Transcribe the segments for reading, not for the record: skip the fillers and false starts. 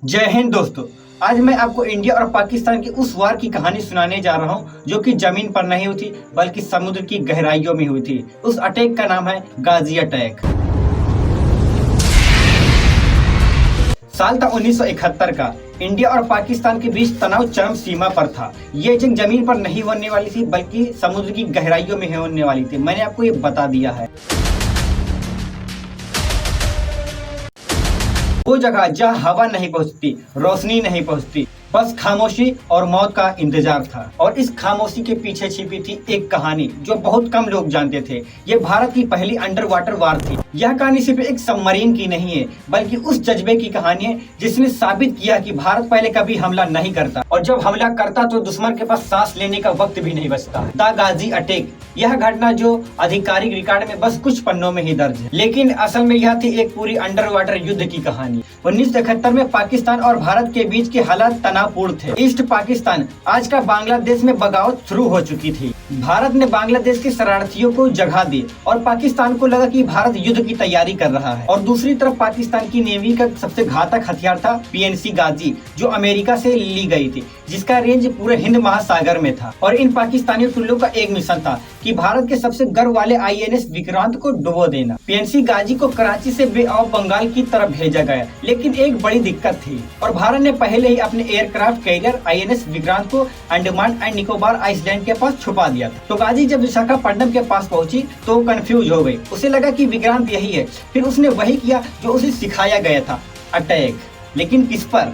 जय हिंद दोस्तों। आज मैं आपको इंडिया और पाकिस्तान की उस वार की कहानी सुनाने जा रहा हूं जो कि जमीन पर नहीं हुई थी बल्कि समुद्र की गहराइयों में हुई थी। उस अटैक का नाम है गाजी अटैक। साल था 1971 का। इंडिया और पाकिस्तान के बीच तनाव चरम सीमा पर था। ये जंग जमीन पर नहीं होने वाली थी बल्कि समुद्र की गहराइयों में होने वाली थी। मैंने आपको ये बता दिया है। वो जगह जहाँ हवा नहीं पहुँचती, रोशनी नहीं पहुँचती, बस खामोशी और मौत का इंतजार था। और इस खामोशी के पीछे छिपी थी एक कहानी जो बहुत कम लोग जानते थे। ये भारत की पहली अंडर वाटर वार थी। यह कहानी सिर्फ एक सबमरीन की नहीं है बल्कि उस जज्बे की कहानी है जिसने साबित किया कि भारत पहले कभी हमला नहीं करता और जब हमला करता तो दुश्मन के पास सांस लेने का वक्त भी नहीं बचता। द गाजी अटैक, यह घटना जो आधिकारिक रिकॉर्ड में बस कुछ पन्नों में ही दर्ज है, लेकिन असल में यह थी एक पूरी अंडर वाटर युद्ध की कहानी। 1971 में पाकिस्तान और भारत के बीच के हालात तनावपूर्ण थे। ईस्ट पाकिस्तान, आज का बांग्लादेश में बगावत शुरू हो चुकी थी। भारत ने बांग्लादेश के शरणार्थियों को जगह दी और पाकिस्तान को लगा कि भारत युद्ध की तैयारी कर रहा है। और दूसरी तरफ पाकिस्तान की नेवी का सबसे घातक हथियार था पीएनसी गाजी, जो अमेरिका से ली गई थी, जिसका रेंज पूरे हिंद महासागर में था। और इन पाकिस्तानी टुल्लों का एक मिशन था कि भारत के सबसे गर्व वाले आईएनएस विक्रांत को डुबो देना। पीएनसी गाजी को कराची से बे ऑफ बंगाल की तरफ भेजा गया, लेकिन एक बड़ी दिक्कत थी और भारत ने पहले ही अपने एयरक्राफ्ट कैरियर आईएनएस विक्रांत को अंडमान एंड निकोबार आइसलैंड के पास छुपा दिया था। तो गाजी जब विशाखापट्टनम के पास पहुंची तो वो कंफ्यूज हो गई। उसे लगा कि विक्रांत यही है। फिर उसने वही किया जो उसे सिखाया गया था, अटैक। लेकिन किस पर?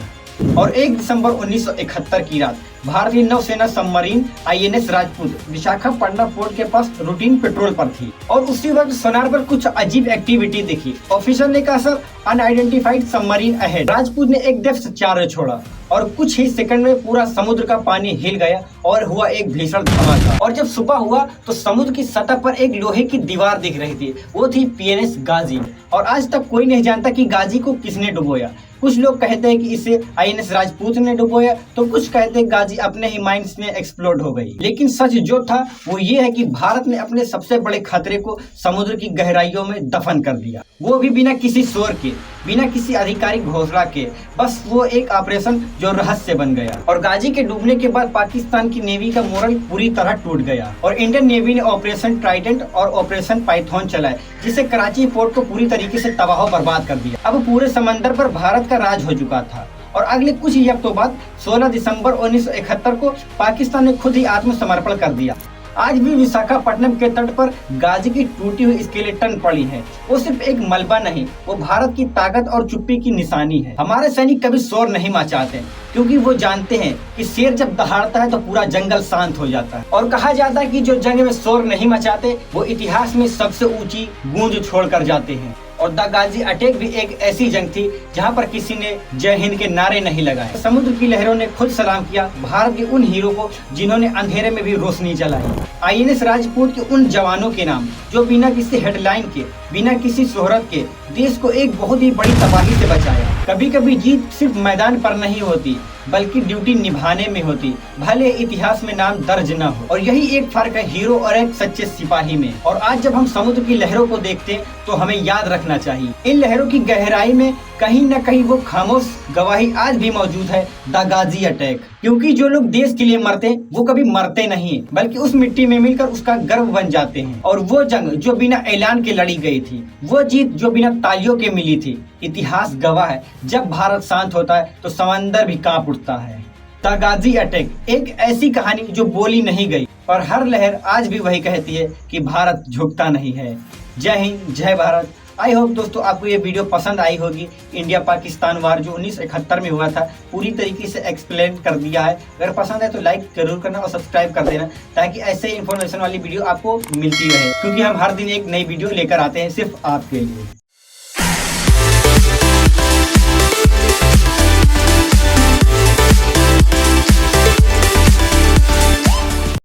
और 1 दिसंबर 1971 की रात भारतीय नौसेना submarine INS Rajput Visakhapatnam port के पास रूटीन पेट्रोल पर थी और उसी वक्त सोनार पर कुछ अजीब एक्टिविटी दिखी। ऑफिसर ने कहा, sir, unidentified submarine ahead. Rajput ने एक डेप्थ चार्ज छोड़ा और कुछ ही सेकंड में पूरा समुद्र का पानी हिल गया और हुआ एक भीषण धमाका। और जब सुबह हुआ तो समुद्र की सतह पर एक लोहे की दीवार दिख रही थी। वो थी पीएनएस गाजी। और आज तक कोई नहीं जानता कि गाजी को किसने डुबोया। कुछ लोग कहते हैं कि इसे आईएनएस राजपूत ने डुबोया, तो कुछ कहते हैं गाजी अपने ही माइंस में एक्सप्लोड हो गई। लेकिन सच जो था वो ये है कि भारत ने अपने सबसे बड़े खतरे को समुद्र की गहराइयों में दफन कर दिया, वो भी बिना किसी शोर के, बिना किसी आधिकारिक घोषणा के। बस वो एक ऑपरेशन जो रहस्य बन गया। और गाजी के डूबने के बाद पाकिस्तान की नेवी का मोरल पूरी तरह टूट गया और इंडियन नेवी ने ऑपरेशन ट्राइडेंट और ऑपरेशन पाइथन चलाए, जिससे कराची पोर्ट को पूरी तरीके से तबाह बर्बाद कर दिया। अब पूरे समंदर पर भारत का राज हो चुका था। और अगले कुछ ही हफ्तों बाद 16 दिसंबर 1971 को पाकिस्तान ने खुद ही आत्मसमर्पण कर दिया। आज भी विशाखापट्टनम के तट पर गाजी की टूटी हुई स्केलेटन पड़ी है। वो सिर्फ एक मलबा नहीं, वो भारत की ताकत और चुप्पी की निशानी है। हमारे सैनिक कभी शोर नहीं मचाते क्योंकि वो जानते हैं कि शेर जब दहाड़ता है तो पूरा जंगल शांत हो जाता है। और कहा जाता है कि जो जंग में शोर नहीं मचाते वो इतिहास में सबसे ऊंची गूंज छोड़ कर जाते हैं। और द गाजी अटैक भी एक ऐसी जंग थी जहां पर किसी ने जय हिंद के नारे नहीं लगाए। समुद्र की लहरों ने खुद सलाम किया भारत के उन हीरो को जिन्होंने अंधेरे में भी रोशनी जलाई। आईएनएस राजपूत के उन जवानों के नाम जो बिना किसी हेडलाइन के, बिना किसी शोहरत के देश को एक बहुत ही बड़ी तबाही से बचाया। कभी कभी जीत सिर्फ मैदान पर नहीं होती बल्कि ड्यूटी निभाने में होती, भले इतिहास में नाम दर्ज न हो। और यही एक फर्क है हीरो और एक सच्चे सिपाही में। और आज जब हम समुद्र की लहरों को देखते हैं तो हमें याद रखना चाहिए, इन लहरों की गहराई में कहीं न कहीं वो खामोश गवाही आज भी मौजूद है, द गाजी अटैक। क्योंकि जो लोग देश के लिए मरते हैं वो कभी मरते नहीं बल्कि उस मिट्टी में मिलकर उसका गर्व बन जाते हैं। और वो जंग जो बिना ऐलान के लड़ी गई थी, वो जीत जो बिना तालियों के मिली थी, इतिहास गवाह है, जब भारत शांत होता है तो समंदर भी कांप उठता है। द गाजी अटैक एक ऐसी कहानी जो बोली नहीं गई और हर लहर आज भी वही कहती है कि भारत झुकता नहीं है। जय हिंद, जय भारत। आई होप दोस्तों आपको ये वीडियो पसंद आई होगी। इंडिया पाकिस्तान वार जो 1971 में हुआ था पूरी तरीके से एक्सप्लेन कर दिया है। अगर पसंद है तो लाइक जरूर करना और सब्सक्राइब कर देना ताकि ऐसे इन्फॉर्मेशन वाली वीडियो आपको मिलती रहे, क्योंकि हम हर दिन एक नई वीडियो लेकर आते हैं सिर्फ आपके लिए।